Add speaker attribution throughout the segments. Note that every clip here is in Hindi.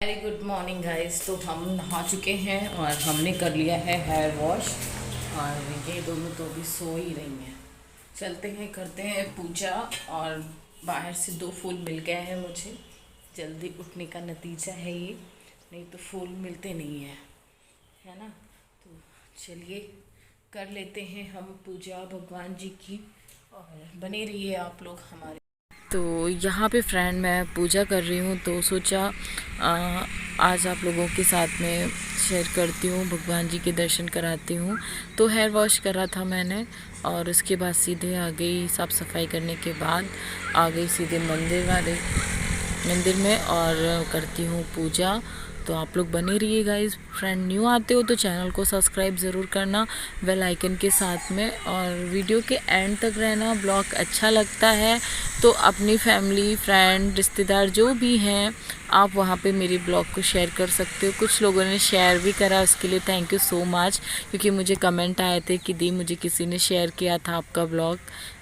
Speaker 1: Very good morning guys. तो हम नहा चुके हैं और हमने कर लिया है हेयर वॉश और ये दोनों तो अभी सो ही रही हैं। चलते हैं करते हैं पूजा। और बाहर से 2 फूल मिल गए हैं मुझे। जल्दी उठने का नतीजा है ये, नहीं तो फूल मिलते नहीं हैं, है ना। तो चलिए कर लेते हैं हम पूजा भगवान जी की, और बने रहिए आप लोग हमारे। तो यहाँ पे फ्रेंड मैं पूजा कर रही हूँ, तो सोचा आज आप लोगों के साथ में शेयर करती हूँ, भगवान जी के दर्शन कराती हूँ। तो हेयर वॉश करा था मैंने और उसके बाद सीधे आ गई, साफ़ सफाई करने के बाद आ गई सीधे मंदिर में और करती हूँ पूजा। तो आप लोग बने रहिए गाइस। फ्रेंड न्यू आते हो तो चैनल को सब्सक्राइब ज़रूर करना बेल आइकन के साथ में, और वीडियो के एंड तक रहना। ब्लॉग अच्छा लगता है तो अपनी फैमिली फ्रेंड रिश्तेदार जो भी हैं आप वहाँ पे मेरी ब्लॉग को शेयर कर सकते हो। कुछ लोगों ने शेयर भी करा, उसके लिए थैंक यू सो मच, क्योंकि मुझे कमेंट आए थे कि दी मुझे किसी ने शेयर किया था आपका ब्लॉग,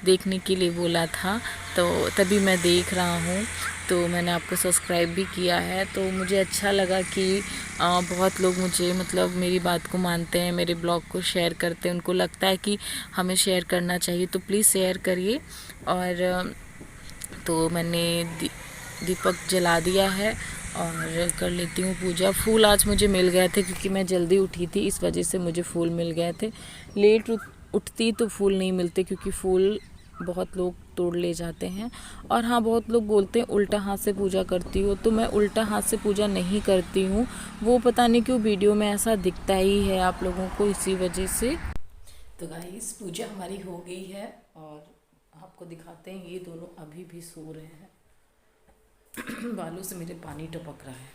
Speaker 1: देखने के लिए बोला था, तो तभी मैं देख रहा हूँ। तो मैंने आपको सब्सक्राइब भी किया है, तो मुझे अच्छा लगा कि बहुत लोग मुझे मतलब मेरी बात को मानते हैं, मेरे ब्लॉग को शेयर करते हैं, उनको लगता है कि हमें शेयर करना चाहिए, तो प्लीज़ शेयर करिए। और तो मैंने दीपक जला दिया है और कर लेती हूँ पूजा। फूल आज मुझे मिल गए थे क्योंकि मैं जल्दी उठी थी, इस वजह से मुझे फूल मिल गए थे। लेट उठती तो फूल नहीं मिलते, क्योंकि फूल बहुत लोग तोड़ ले जाते हैं। और हाँ, बहुत लोग बोलते हैं उल्टा हाथ से पूजा करती हो, तो मैं उल्टा हाथ से पूजा नहीं करती हूँ। वो पता नहीं क्यों वीडियो में ऐसा दिखता ही है आप लोगों को, इसी वजह से। तो गाइस पूजा हमारी हो गई है और आपको दिखाते हैं, ये दोनों अभी भी सो रहे हैं। बालों से मेरे पानी टपक रहा है।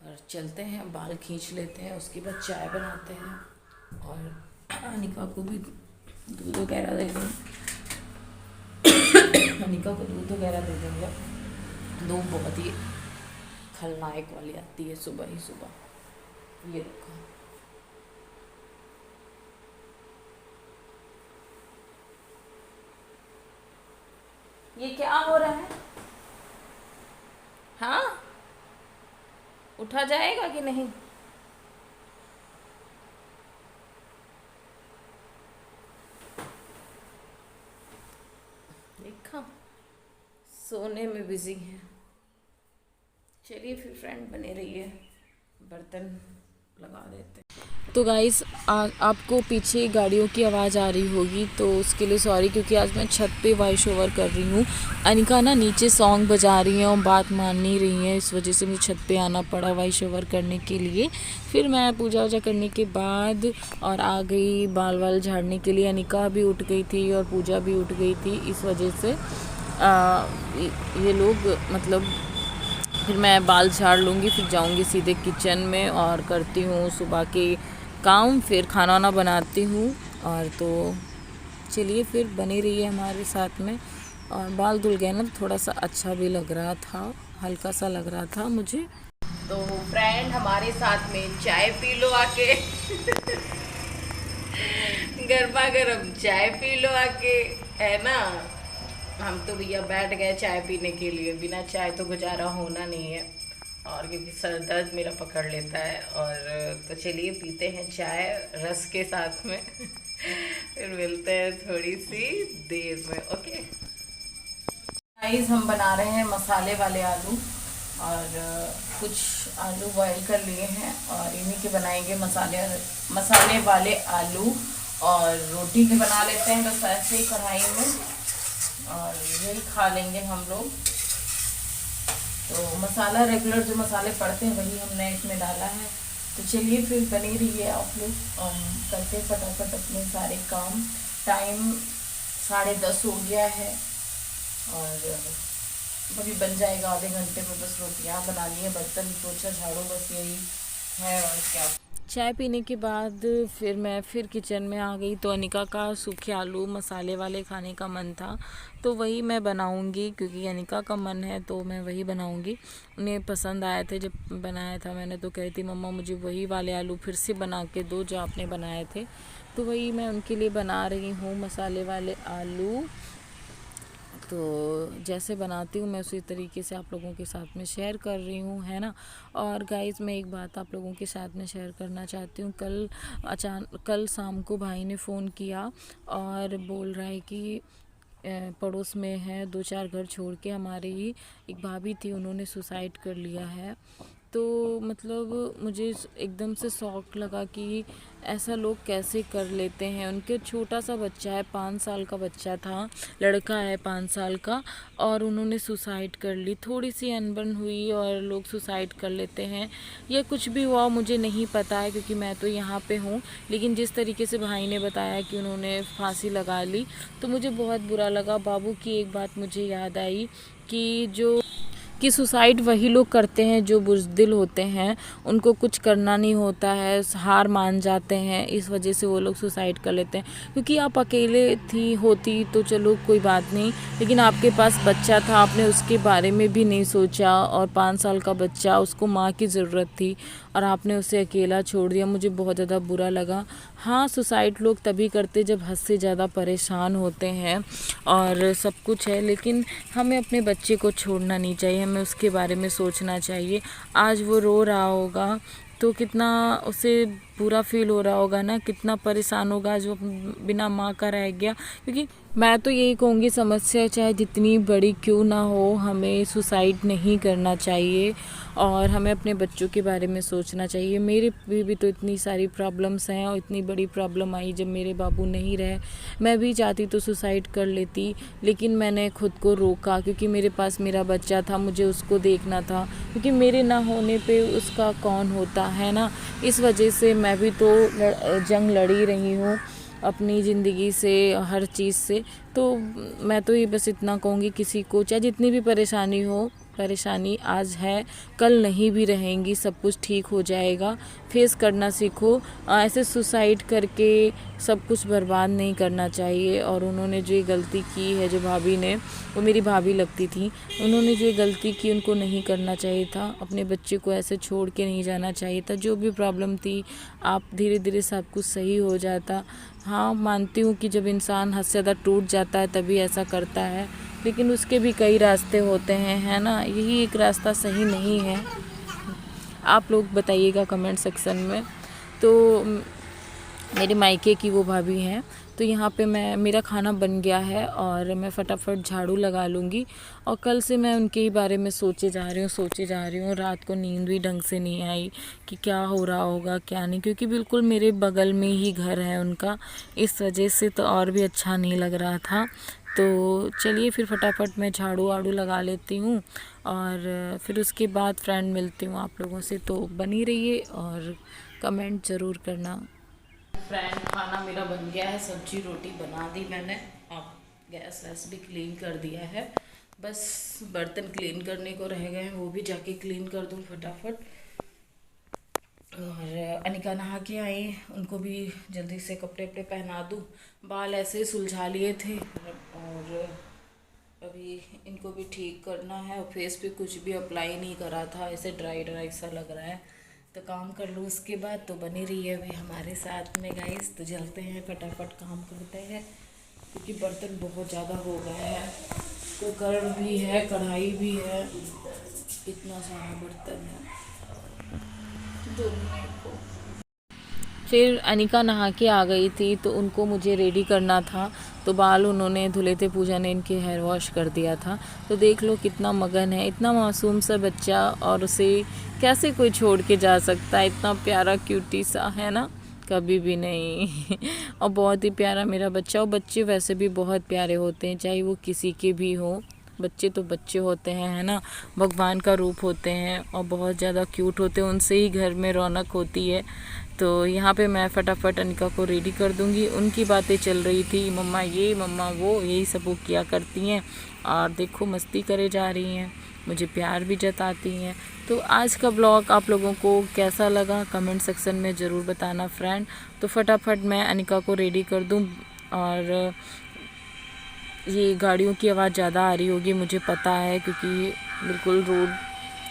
Speaker 1: और चलते हैं, बाल खींच लेते हैं, उसके बाद चाय बनाते हैं और अनिका को भी दूध वगैरह दे देंगे। अनिका को दूध वगैरह दे देंगे। धूप बहुत ही खलनायक वाली आती है सुबह ही सुबह। ये देखो, ये क्या हो रहा है? हाँ, उठा जाएगा कि नहीं? देखा, सोने में बिजी है। चलिए फिर फ्रेंड बने रहिए, बर्तन लगा देते हैं। तो गाइस आपको पीछे गाड़ियों की आवाज़ आ रही होगी, तो उसके लिए सॉरी, क्योंकि आज मैं छत पे वॉइस ओवर कर रही हूँ। अनिका ना नीचे सॉन्ग बजा रही हैं और बात मान नहीं रही हैं, इस वजह से मुझे छत पे आना पड़ा वॉइस ओवर करने के लिए। फिर मैं पूजा वूजा करने के बाद और आ गई बाल वाल झाड़ने के लिए। अनिका भी उठ गई थी और पूजा भी उठ गई थी, इस वजह से ये लोग मतलब फिर मैं बाल झाड़ लूँगी, फिर जाऊँगी सीधे किचन में और करती हूँ सुबह के काम, फिर खाना वाना बनाती हूँ। और तो चलिए फिर बने रहिए हमारे साथ में। और बाल धुल गए ना तो थोड़ा सा अच्छा भी लग रहा था, हल्का सा लग रहा था मुझे। तो फ्रेंड हमारे साथ में चाय पी लो आके। गर्मा गर्म चाय पी लो आके, है ना। हम तो भैया बैठ गए चाय पीने के लिए, बिना चाय तो गुजारा होना नहीं है, और क्योंकि सर दर्द मेरा पकड़ लेता है। और तो चलिए पीते हैं चाय रस के साथ में। फिर मिलते हैं थोड़ी सी देर में, ओके गाइस। हम बना रहे हैं मसाले वाले आलू, और कुछ आलू बॉईल कर लिए हैं और इन्हीं के बनाएंगे मसाले वाले आलू। और रोटी भी बना लेते हैं बस ऐसे ही कढ़ाई में, और यही खा लेंगे हम लोग। तो मसाला रेगुलर जो मसाले पड़ते हैं वही हमने इसमें डाला है। तो चलिए फिर बनी रहिए आप लोग और करते फटाफट अपने सारे काम। टाइम 10:30 हो गया है और अभी बन जाएगा आधे घंटे में। बस रोटियाँ बनानी है, बर्तन पोछा झाड़ू, बस यही है और क्या। चाय पीने के बाद फिर मैं किचन में आ गई। तो अनिका का सूखे आलू मसाले वाले खाने का मन था, तो वही मैं बनाऊंगी, क्योंकि अनिका का मन है तो मैं वही बनाऊंगी। उन्हें पसंद आए थे जब बनाया था मैंने, तो कहती मम्मा मुझे वही वाले आलू फिर से बना के दो जो आपने बनाए थे। तो वही मैं उनके लिए बना रही हूँ, मसाले वाले आलू। तो जैसे बनाती हूँ मैं उसी तरीके से आप लोगों के साथ में शेयर कर रही हूँ, है ना। और गाइस मैं एक बात आप लोगों के साथ में शेयर करना चाहती हूँ। कल शाम को भाई ने फ़ोन किया और बोल रहा है कि पड़ोस में है 2-4 घर छोड़ के हमारे ही एक भाभी थी, उन्होंने सुसाइड कर लिया है। तो मतलब मुझे एकदम से शौक लगा कि ऐसा लोग कैसे कर लेते हैं। उनके छोटा सा बच्चा है, 5 साल का बच्चा था, लड़का है 5 साल का, और उन्होंने सुसाइड कर ली। थोड़ी सी अनबन हुई और लोग सुसाइड कर लेते हैं, या कुछ भी हुआ मुझे नहीं पता है क्योंकि मैं तो यहाँ पे हूँ। लेकिन जिस तरीके से भाई ने बताया कि उन्होंने फांसी लगा ली तो मुझे बहुत बुरा लगा। बाबू की एक बात मुझे याद आई कि सुसाइड वही लोग करते हैं जो बुज़दिल होते हैं, उनको कुछ करना नहीं होता है, हार मान जाते हैं, इस वजह से वो लोग सुसाइड कर लेते हैं। क्योंकि आप अकेले होती तो चलो कोई बात नहीं, लेकिन आपके पास बच्चा था, आपने उसके बारे में भी नहीं सोचा, और 5 साल का बच्चा, उसको माँ की ज़रूरत थी और आपने उसे अकेला छोड़ दिया। मुझे बहुत ज़्यादा बुरा लगा। हाँ, सुसाइड लोग तभी करते जब हद से ज़्यादा परेशान होते हैं और सब कुछ है, लेकिन हमें अपने बच्चे को छोड़ना नहीं चाहिए, हमें उसके बारे में सोचना चाहिए। आज वो रो रहा होगा तो कितना उसे बुरा फील हो रहा होगा ना, कितना परेशान होगा जो बिना माँ का रह गया। क्योंकि मैं तो यही कहूँगी, समस्या चाहे जितनी बड़ी क्यों ना हो, हमें सुसाइड नहीं करना चाहिए और हमें अपने बच्चों के बारे में सोचना चाहिए। मेरे भी तो इतनी सारी प्रॉब्लम्स हैं और इतनी बड़ी प्रॉब्लम आई जब मेरे बाबू नहीं रहे। मैं भी चाहती तो सुसाइड कर लेती, लेकिन मैंने खुद को रोका क्योंकि मेरे पास मेरा बच्चा था, मुझे उसको देखना था, क्योंकि मेरे ना होने पे उसका कौन होता है ना। इस वजह से मैं भी तो जंग लड़ी रही हूँ अपनी ज़िंदगी से, हर चीज़ से। तो मैं तो ये बस इतना कहूँगी, किसी को चाहे जितनी भी परेशानी हो, परेशानी आज है कल नहीं भी रहेंगी, सब कुछ ठीक हो जाएगा। फेस करना सीखो, ऐसे सुसाइड करके सब कुछ बर्बाद नहीं करना चाहिए। और उन्होंने जो ये गलती की है, जो भाभी ने, वो मेरी भाभी लगती थी, उन्होंने जो ये गलती की उनको नहीं करना चाहिए था। अपने बच्चे को ऐसे छोड़ के नहीं जाना चाहिए था। जो भी प्रॉब्लम थी, आप धीरे धीरे सब कुछ सही हो जाता। हाँ, मानती हूँ कि जब इंसान हद से ज़्यादा टूट जाता है तभी ऐसा करता है, लेकिन उसके भी कई रास्ते होते हैं, है ना। यही एक रास्ता सही नहीं है। आप लोग बताइएगा कमेंट सेक्शन में। तो मेरे मायके की वो भाभी हैं। तो यहाँ पे मेरा खाना बन गया है और मैं फटाफट झाड़ू लगा लूँगी। और कल से मैं उनके ही बारे में सोचे जा रही हूँ। रात को नींद भी ढंग से नहीं आई कि क्या हो रहा होगा क्या नहीं, क्योंकि बिल्कुल मेरे बगल में ही घर है उनका, इस वजह से तो और भी अच्छा नहीं लग रहा था। तो चलिए फिर फटाफट मैं झाड़ू वाड़ू लगा लेती हूँ और फिर उसके बाद फ्रेंड मिलती हूँ आप लोगों से। तो बनी रहिए और कमेंट ज़रूर करना। फ्रेंड, खाना मेरा बन गया है, सब्जी रोटी बना दी मैंने, अब गैस वैस भी क्लीन कर दिया है। बस बर्तन क्लीन करने को रह गए हैं, वो भी जाके क्लीन कर दूँ फटाफट। और अनिका नहा के आई, उनको भी जल्दी से कपड़े वपड़े पहना दूँ। बाल ऐसे ही सुलझा लिए थे और अभी इनको भी ठीक करना है। और फेस पे कुछ भी अप्लाई नहीं करा था, ऐसे ड्राई ड्राई सा लग रहा है, तो काम कर लूँ उसके बाद। तो बनी रही है अभी हमारे साथ में गाइस। तो चलते हैं फटाफट काम करते हैं, क्योंकि बर्तन बहुत ज़्यादा हो गए हैं, कुकर भी है, कढ़ाई भी है, इतना सारा बर्तन है। फिर अनिका नहा के आ गई थी तो उनको मुझे रेडी करना था, तो बाल उन्होंने धुले थे, पूजा ने इनके हेयर वॉश कर दिया था। तो देख लो कितना मगन है, इतना मासूम सा बच्चा, और उसे कैसे कोई छोड़ के जा सकता है, इतना प्यारा क्यूटी सा, है ना, कभी भी नहीं। और बहुत ही प्यारा मेरा बच्चा। और बच्चे वैसे भी बहुत प्यारे होते हैं, चाहे वो किसी के भी हो, बच्चे तो बच्चे होते हैं, है ना, भगवान का रूप होते हैं और बहुत ज़्यादा क्यूट होते हैं, उनसे ही घर में रौनक होती है। तो यहाँ पे मैं फटाफट अनिका को रेडी कर दूँगी। उनकी बातें चल रही थी, मम्मा ये मम्मा वो, यही सब वो किया करती हैं और देखो मस्ती करे जा रही हैं, मुझे प्यार भी जताती हैं। तो आज का ब्लॉग आप लोगों को कैसा लगा कमेंट सेक्शन में ज़रूर बताना फ्रेंड। तो फटाफट मैं अनिका को रेडी कर दूँ। और ये गाड़ियों की आवाज़ ज़्यादा आ रही होगी मुझे पता है, क्योंकि बिल्कुल रोड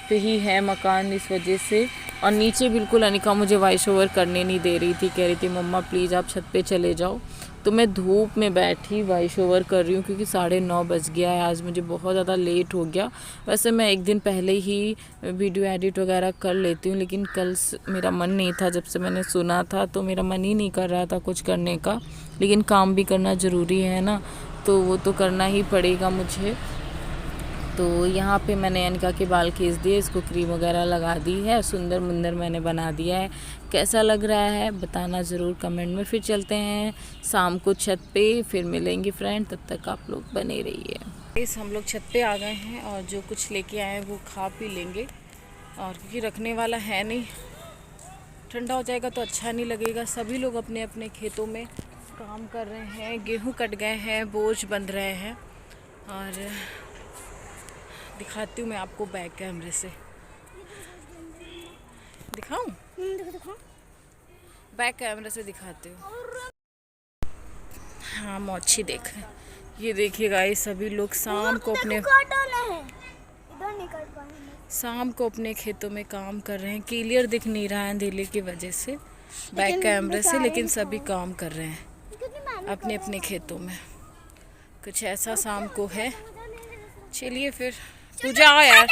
Speaker 1: पे ही है मकान, इस वजह से। और नीचे बिल्कुल अनिका मुझे वॉइस ओवर करने नहीं दे रही थी, कह रही थी मम्मा प्लीज़ आप छत पे चले जाओ। तो मैं धूप में बैठी वॉइस ओवर कर रही हूँ क्योंकि 9:30 बज गया है। आज मुझे बहुत ज़्यादा लेट हो गया। वैसे मैं एक दिन पहले ही वीडियो एडिट वगैरह कर लेती हूँ, लेकिन कल मेरा मन नहीं था। जब से मैंने सुना था तो मेरा मन ही नहीं कर रहा था कुछ करने का, लेकिन काम भी करना ज़रूरी है ना, तो वो तो करना ही पड़ेगा मुझे। तो यहाँ पे मैंने अनिका के बाल खींच दिए, इसको क्रीम वगैरह लगा दी है, सुंदर मुंदर मैंने बना दिया है। कैसा लग रहा है बताना ज़रूर कमेंट में। फिर चलते हैं शाम को छत पे, फिर मिलेंगे फ्रेंड, तब तक आप लोग बने रहिए। इस हम लोग छत पे आ गए हैं और जो कुछ लेके आए हैं वो खा पी लेंगे, और क्योंकि रखने वाला है नहीं, ठंडा हो जाएगा तो अच्छा नहीं लगेगा। सभी लोग अपने अपने खेतों में काम कर रहे हैं, गेहूँ कट गए हैं, बोझ बंध रहे हैं। और दिखाती हूँ मैं आपको बैक कैमरे से, दिखाऊं? बैक कैमरे से दिखाती हूँ। हाँ मोची देख, ये देखिए गाइस, सभी लोग शाम को अपने खेतों में काम कर रहे हैं। क्लियर दिख नहीं रहा है अंधेरे की वजह से बैक कैमरे से, लेकिन सभी काम कर रहे हैं अपने अपने खेतों में। कुछ ऐसा शाम को है। चलिए फिर पूजा आओ यार।